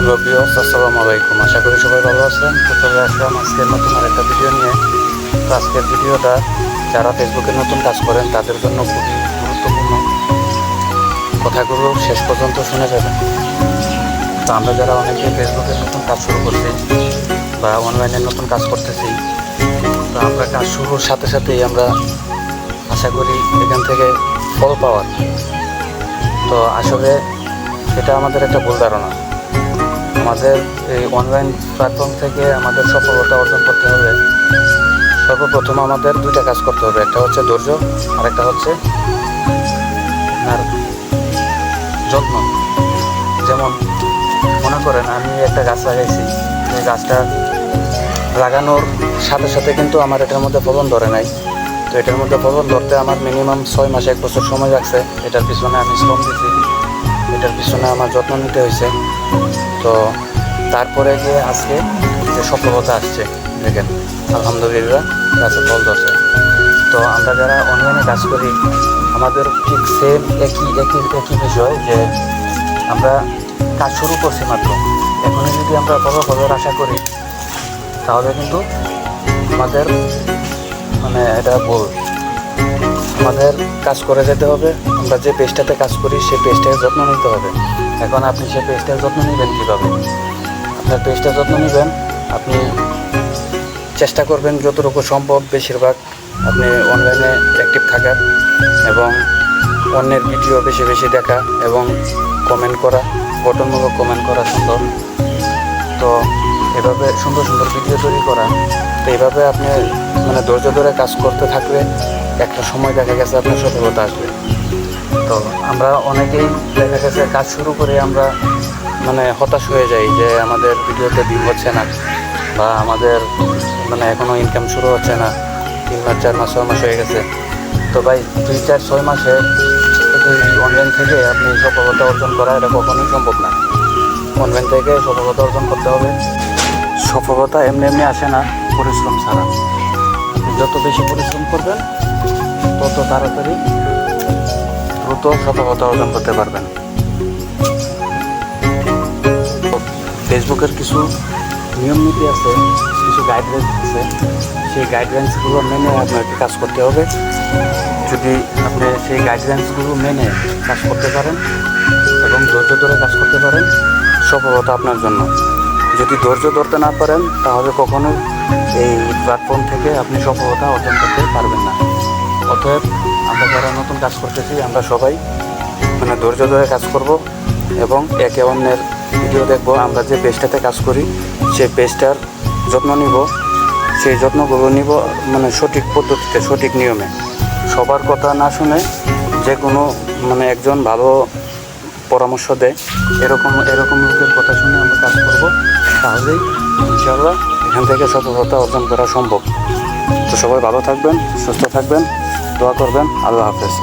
রবিউস আসসালামু আলাইকুম। আশা করি সবাই ভালো আছেন। তো চলে আসলাম আজকের নতুন আরেকটা ভিডিও নিয়ে। তো আজকের ভিডিওটা যারা ফেসবুকে নতুন কাজ করেন তাদের জন্য খুবই গুরুত্বপূর্ণ। কথাগুলো শেষ পর্যন্ত শুনে যাবেন। তো আমরা যারা অনেকে ফেসবুকে নতুন কাজ শুরু করছি বা অনলাইনে নতুন কাজ করতেছি, তো আমরা কাজ শুরুর সাথে সাথেই আমরা আশা করি এখান থেকে ফল পাওয়ার। তো আসলে এটা আমাদের একটা ভুল ধারণা। আমাদের এই অনলাইন প্ল্যাটফর্ম থেকে আমাদের সফলতা অর্জন করতে হলে সর্বপ্রথম আমাদের দুইটা কাজ করতে হবে। একটা হচ্ছে ধৈর্য, আর একটা হচ্ছে আপনার যত্ন। যেমন মনে করেন আমি একটা গাছ লাগাইছি, এই গাছটা লাগানোর সাথে সাথে কিন্তু আমার এটার মধ্যে ফলন ধরে নাই। তো এটার মধ্যে ফলন ধরতে আমার মিনিমাম 6 মাস 1 বছর সময় লাগছে। এটার পিছনে আমি শ্রম দিয়েছি, এটার পিছনে আমার যত্ন নিতে হয়েছে। তো তারপরে গিয়ে আজকে যে সফলতা আসছে, দেখেন আলহামদুলিল্লাহ গাছে ফল ধরছে। তো আমরা যারা অনলাইনে কাজ করি আমাদের ঠিক সেম একই বিষয় যে আমরা কাজ শুরু করছি মাত্র। এখনই যদি আমরা ফলাফলের আশা করি তাহলে কিন্তু আমাদের এটা ভুল। আমাদের কাজ করে যেতে হবে। আমরা যে পেজটাতে কাজ করি সেই পেজটার যত্ন নিতে হবে। এখন আপনি সেই পেজটার যত্ন নেবেন কীভাবে? আপনার পেজটার যত্ন নেবেন, আপনি চেষ্টা করবেন যতটুকু সম্ভব বেশিরভাগ আপনি অনলাইনে অ্যাক্টিভ থাকার এবং অন্যের ভিডিও বেশি বেশি দেখা এবং কমেন্ট করা, গঠনমূলক কমেন্ট করা সুন্দর। তো এভাবে সুন্দর সুন্দর ভিডিও তৈরি করা। তো এইভাবে আপনি ধৈর্য ধরে কাজ করতে থাকলে একটা সময় দেখা গেছে আপনার সফলতা আসবে। তো আমরা অনেকেই দেখা গেছে কাজ শুরু করে আমরা হতাশ হয়ে যাই যে আমাদের ভিডিওতে ভিউ হচ্ছে না বা আমাদের এখনও ইনকাম শুরু হচ্ছে না। 3 মাস 4 মাস 6 মাস হয়ে গেছে। তো ভাই 2 4 6 মাসে অনলাইন থেকে আপনি সফলতা অর্জন করা এটা কখনোই সম্ভব না। অনলাইন থেকে সফলতা অর্জন করতে হবে। সফলতা এমনি এমনি আসে না পরিশ্রম ছাড়া। আপনি যত বেশি পরিশ্রম করবেন তত তাড়াতাড়ি দ্রুত সফলতা অর্জন করতে পারবেন। ফেসবুকের কিছু নিয়ম নীতি আছে, কিছু গাইডলাইন্স আছে। সেই গাইডলাইন্সগুলো মেনে আপনাকে কাজ করতে হবে। যদি আপনি সেই গাইডলাইন্সগুলো মেনে কাজ করতে পারেন এবং ধৈর্য ধরে কাজ করতে পারেন, সফলতা আপনার জন্য। যদি ধৈর্য ধরতে না পারেন তাহলে কখনোই এই প্ল্যাটফর্ম থেকে আপনি সফলতা অর্জন করতে পারবেন না। অতএব আমরা যারা নতুন কাজ করতেছি আমরা সবাই ধৈর্য ধরে কাজ করব এবং একে অন্যের ভিডিও দেখব। আমরা যে পেজটাতে কাজ করি সেই পেজটার যত্ন নিব, সেই যত্নগুলো নিব সঠিক পদ্ধতিতে, সঠিক নিয়মে। সবার কথা না শুনে যে কোনো একজন ভালো পরামর্শ দেয় এরকম লোকের কথা শুনে আমরা কাজ করব, তাহলেই ইনশাআল্লাহ এখান থেকে সফলতা অর্জন করা সম্ভব। তো সবাই ভালো থাকবেন, সুস্থ থাকবেন, দোয়া করবেন। আল্লাহ হাফেজ।